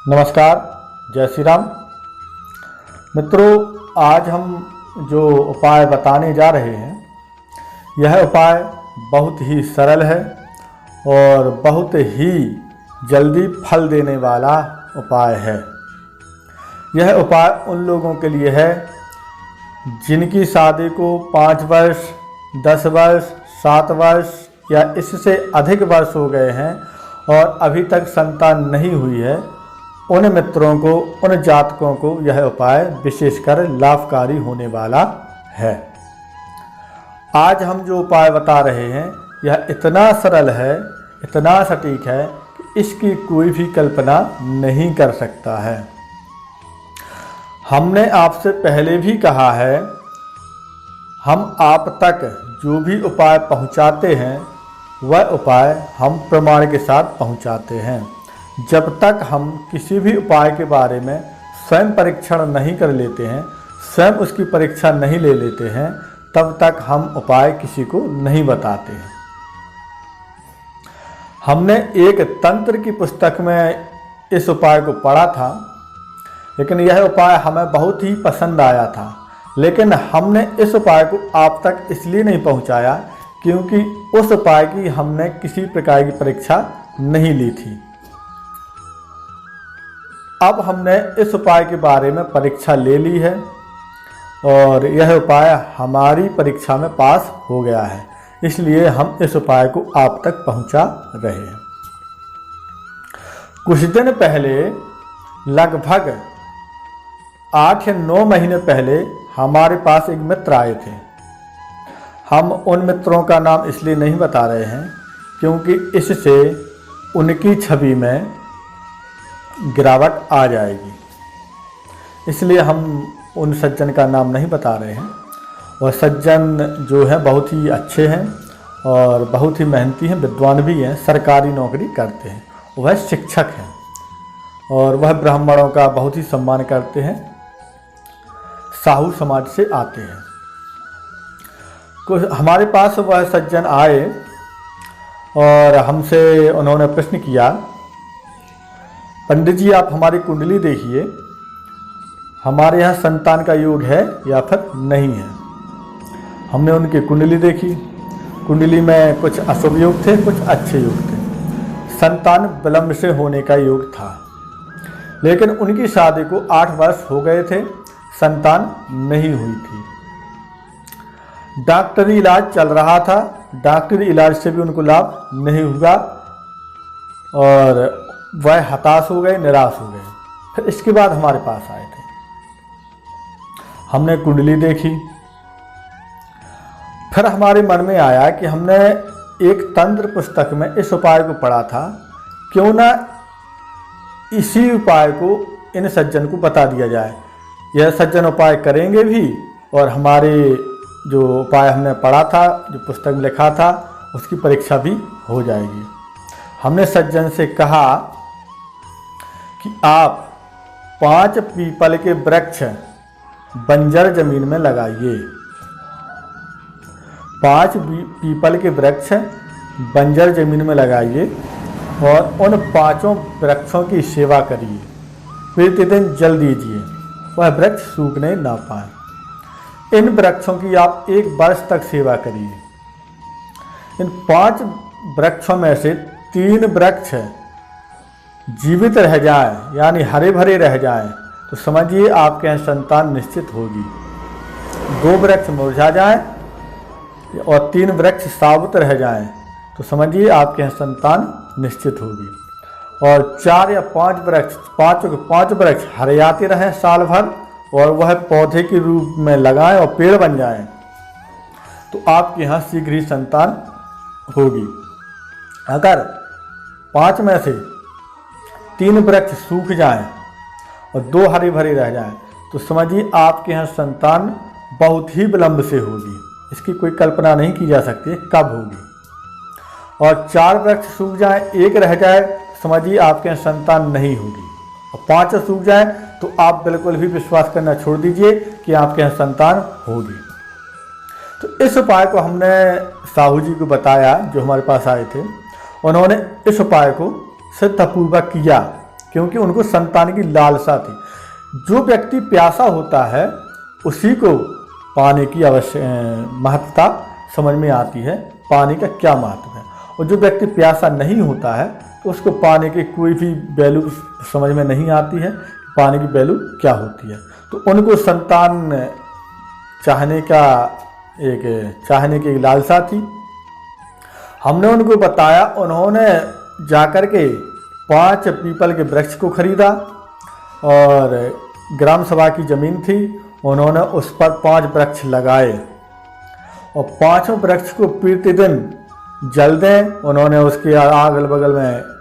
नमस्कार, जय श्री राम। मित्रों, आज हम जो उपाय बताने जा रहे हैं, यह उपाय बहुत ही सरल है और बहुत ही जल्दी फल देने वाला उपाय है। यह उपाय उन लोगों के लिए है जिनकी शादी को 5 वर्ष, 10 वर्ष, 7 वर्ष या इससे अधिक वर्ष हो गए हैं और अभी तक संतान नहीं हुई है। उन मित्रों को, उन जातकों को यह उपाय विशेषकर लाभकारी होने वाला है। आज हम जो उपाय बता रहे हैं यह इतना सरल है, इतना सटीक है कि इसकी कोई भी कल्पना नहीं कर सकता है। हमने आपसे पहले भी कहा है, हम आप तक जो भी उपाय पहुंचाते हैं वह उपाय हम प्रमाण के साथ पहुंचाते हैं। जब तक हम किसी भी उपाय के बारे में स्वयं परीक्षण नहीं कर लेते हैं, स्वयं उसकी परीक्षा नहीं ले लेते हैं, तब तक हम उपाय किसी को नहीं बताते हैं। हमने एक तंत्र की पुस्तक में इस उपाय को पढ़ा था, लेकिन यह उपाय हमें बहुत ही पसंद आया था। लेकिन हमने इस उपाय को आप तक इसलिए नहीं पहुंचाया क्योंकि उस उपाय की हमने किसी प्रकार की परीक्षा नहीं ली थी। अब हमने इस उपाय के बारे में परीक्षा ले ली है और यह उपाय हमारी परीक्षा में पास हो गया है, इसलिए हम इस उपाय को आप तक पहुंचा रहे हैं। कुछ दिन पहले, लगभग 8 या 9 महीने पहले, हमारे पास एक मित्र आए थे। हम उन मित्रों का नाम इसलिए नहीं बता रहे हैं क्योंकि इससे उनकी छवि में गिरावट आ जाएगी, इसलिए हम उन सज्जन का नाम नहीं बता रहे हैं। और सज्जन जो है बहुत ही अच्छे हैं और बहुत ही मेहनती हैं, विद्वान भी हैं, सरकारी नौकरी करते हैं। वह शिक्षक हैं और वह ब्राह्मणों का बहुत ही सम्मान करते हैं, साहू समाज से आते हैं। कुछ हमारे पास वह सज्जन आए और हमसे उन्होंने प्रश्न किया, पंडित जी आप हमारी कुंडली देखिए, हमारे यहाँ संतान का योग है या फिर नहीं है। हमने उनकी कुंडली देखी। कुंडली में कुछ अशुभ योग थे, कुछ अच्छे योग थे। संतान विलंब से होने का योग था, लेकिन उनकी शादी को 8 वर्ष हो गए थे, संतान नहीं हुई थी। डॉक्टरी इलाज चल रहा था, डॉक्टरी इलाज से भी उनको लाभ नहीं हुआ और वह हताश हो गए, निराश हो गए। फिर इसके बाद हमारे पास आए थे। हमने कुंडली देखी। फिर हमारे मन में आया कि हमने एक तंत्र पुस्तक में इस उपाय को पढ़ा था, क्यों ना इसी उपाय को इन सज्जन को बता दिया जाए। यह सज्जन उपाय करेंगे भी और हमारे जो उपाय हमने पढ़ा था, जो पुस्तक में लिखा था, उसकी परीक्षा भी हो जाएगी। हमने सज्जन से कहा कि आप 5 पीपल के वृक्ष बंजर जमीन में लगाइए। 5 पीपल के वृक्ष बंजर जमीन में लगाइए और उन 5 वृक्षों की सेवा करिए। प्रतिदिन जल दीजिए, वह वृक्ष सूखने ना पाए। इन वृक्षों की आप 1 वर्ष तक सेवा करिए। इन 5 वृक्षों में से 3 वृक्ष जीवित रह जाए, यानी हरे भरे रह जाए, तो समझिए आपके यहाँ संतान निश्चित होगी। 2 वृक्ष मुरझा जाए और 3 वृक्ष साबुत रह जाएं, तो समझिए आपके यहाँ संतान निश्चित होगी। और 4 या 5 वृक्ष, 5 के 5 वृक्ष हरियाते रहें साल भर और वह पौधे के रूप में लगाएं और पेड़ बन जाएं, तो आपके यहाँ शीघ्र ही संतान होगी। अगर 5 में से 3 वृक्ष सूख जाएं और 2 हरे भरे रह जाएं, तो समझिए आपके यहाँ संतान बहुत ही विलंब से होगी। इसकी कोई कल्पना नहीं की जा सकती कब होगी। और 4 वृक्ष सूख जाएं, 1 रह जाए, समझिए आपके यहाँ संतान नहीं होगी। और 5 सूख जाएं तो आप बिल्कुल भी विश्वास करना छोड़ दीजिए कि आपके यहाँ संतान होगी। तो इस उपाय को हमने साहू जी को बताया, जो हमारे पास आए थे। उन्होंने इस उपाय को सिद्धपूर्वक किया क्योंकि उनको संतान की लालसा थी। जो व्यक्ति प्यासा होता है उसी को पानी की महत्ता समझ में आती है, पानी का क्या महत्व है। और जो व्यक्ति प्यासा नहीं होता है तो उसको पानी की कोई भी वैल्यू समझ में नहीं आती है, पानी की वैल्यू क्या होती है। तो उनको संतान चाहने की एक लालसा थी। हमने उनको बताया, उन्होंने जाकर के 5 पीपल के वृक्ष को खरीदा और ग्राम सभा की ज़मीन थी, उन्होंने उस पर 5 वृक्ष लगाए और 5 वृक्ष को प्रतिदिन जल दें। उन्होंने उसके अगल बगल में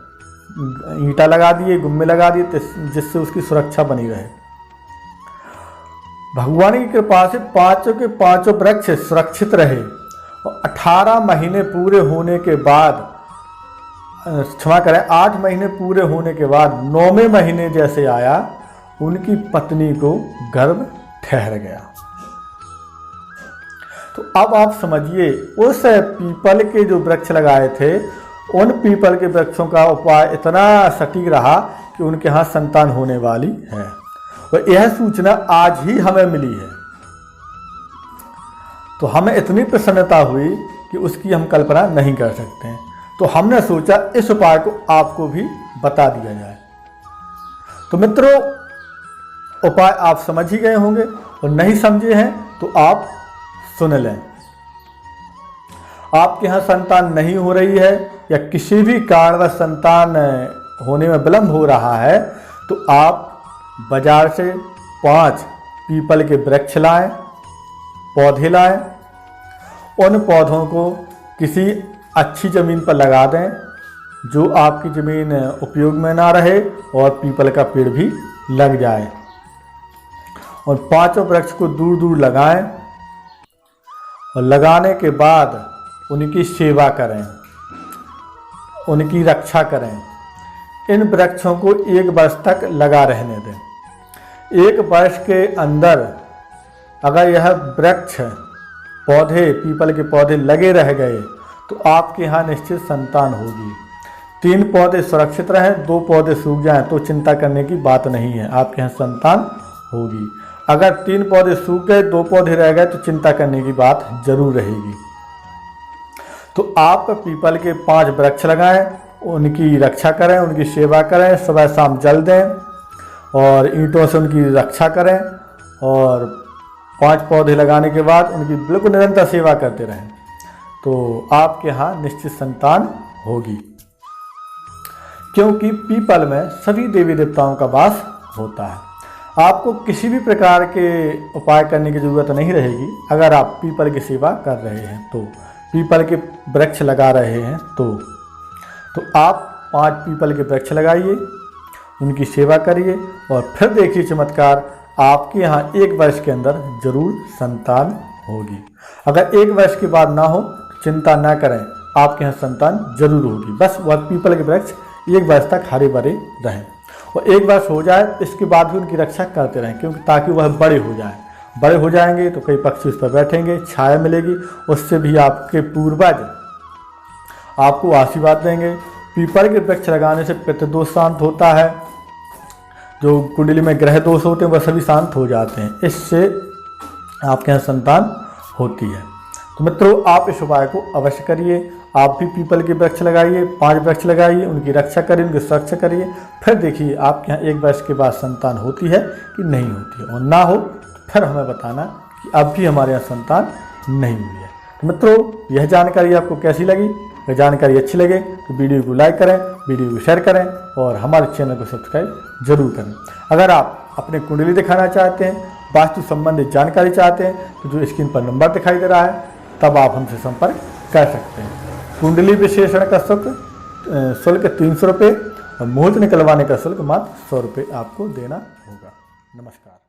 ईंटा लगा दिए, गुम्मे लगा दिए, जिससे उसकी सुरक्षा बनी रहे। भगवान की कृपा से 5 के 5 वृक्ष सुरक्षित रहे और 18 महीने पूरे होने के बाद, क्षमा करें, 8 महीने पूरे होने के बाद 9वें महीने जैसे आया, उनकी पत्नी को गर्भ ठहर गया। तो अब आप समझिए, उस पीपल के जो वृक्ष लगाए थे, उन पीपल के वृक्षों का उपाय इतना सटीक रहा कि उनके यहाँ संतान होने वाली है। और यह सूचना आज ही हमें मिली है, तो हमें इतनी प्रसन्नता हुई कि उसकी हम कल्पना नहीं कर सकते हैं। तो हमने सोचा इस उपाय को आपको भी बता दिया जाए। तो मित्रों, उपाय आप समझ ही गए होंगे, और नहीं समझे हैं तो आप सुन लें। आपके यहाँ संतान नहीं हो रही है या किसी भी कारणवश संतान होने में विलंब हो रहा है, तो आप बाजार से 5 पीपल के वृक्ष लाएं, पौधे लाएं। उन पौधों को किसी अच्छी ज़मीन पर लगा दें, जो आपकी ज़मीन उपयोग में ना रहे और पीपल का पेड़ भी लग जाए। और 5 वृक्ष को दूर दूर लगाएं और लगाने के बाद उनकी सेवा करें, उनकी रक्षा करें। इन वृक्षों को 1 वर्ष तक लगा रहने दें। 1 वर्ष के अंदर अगर यह वृक्ष पौधे, पीपल के पौधे लगे रह गए तो आपके यहाँ निश्चित संतान होगी। 3 पौधे सुरक्षित रहें, 2 पौधे सूख जाएं तो चिंता करने की बात नहीं है, आपके यहाँ संतान होगी। अगर 3 पौधे सूख गए, 2 पौधे रह गए तो चिंता करने की बात जरूर रहेगी। तो आप पीपल के 5 वृक्ष लगाएं, उनकी रक्षा करें, उनकी सेवा करें, सुबह शाम जल दें और ईंटों से उनकी रक्षा करें। और 5 पौधे लगाने के बाद उनकी बिल्कुल निरंतर सेवा करते रहें, तो आपके यहाँ निश्चित संतान होगी। क्योंकि पीपल में सभी देवी देवताओं का वास होता है। आपको किसी भी प्रकार के उपाय करने की ज़रूरत नहीं रहेगी अगर आप पीपल की सेवा कर रहे हैं तो, पीपल के वृक्ष लगा रहे हैं तो आप 5 पीपल के वृक्ष लगाइए, उनकी सेवा करिए और फिर देखिए चमत्कार, आपके यहाँ 1 वर्ष के अंदर जरूर संतान होगी। अगर 1 वर्ष के बाद ना हो तो चिंता ना करें, आपके यहाँ संतान जरूर होगी। बस वह पीपल के वृक्ष 1 वर्ष तक हरे भरे रहें और 1 वर्ष हो जाए इसके बाद भी उनकी रक्षा करते रहें, क्योंकि ताकि वह बड़े हो जाएं। बड़े हो जाएंगे तो कई पक्षी उस पर बैठेंगे, छाया मिलेगी, उससे भी आपके पूर्वज आपको आशीर्वाद देंगे। पीपल के वृक्ष लगाने से पितृदोष शांत होता है, जो कुंडली में ग्रह दोष होते हैं वह सभी शांत हो जाते हैं, इससे आपके यहाँ संतान होती है। तो मित्रों, आप इस उपाय को अवश्य करिए। आप भी पीपल के वृक्ष लगाइए, 5 वृक्ष लगाइए, उनकी रक्षा करिए, उनकी सुरक्षा करिए। फिर देखिए आपके यहाँ 1 वर्ष के बाद संतान होती है कि नहीं होती है, और ना हो तो फिर हमें बताना कि अब भी हमारे यहाँ संतान नहीं हुई है। तो मित्रों, यह जानकारी आपको कैसी लगी? अगर जानकारी अच्छी लगे तो वीडियो को लाइक करें, वीडियो को शेयर करें और हमारे चैनल को सब्सक्राइब जरूर करें। अगर आप अपने कुंडली दिखाना चाहते हैं, वास्तु संबंधित जानकारी चाहते हैं, तो जो स्क्रीन पर नंबर दिखाई दे रहा है तब आप हमसे संपर्क कर सकते हैं। कुंडली विश्लेषण का शुल्क 300 रुपये और मुहूर्त निकलवाने का शुल्क मात्र 100 रुपये आपको देना होगा। नमस्कार।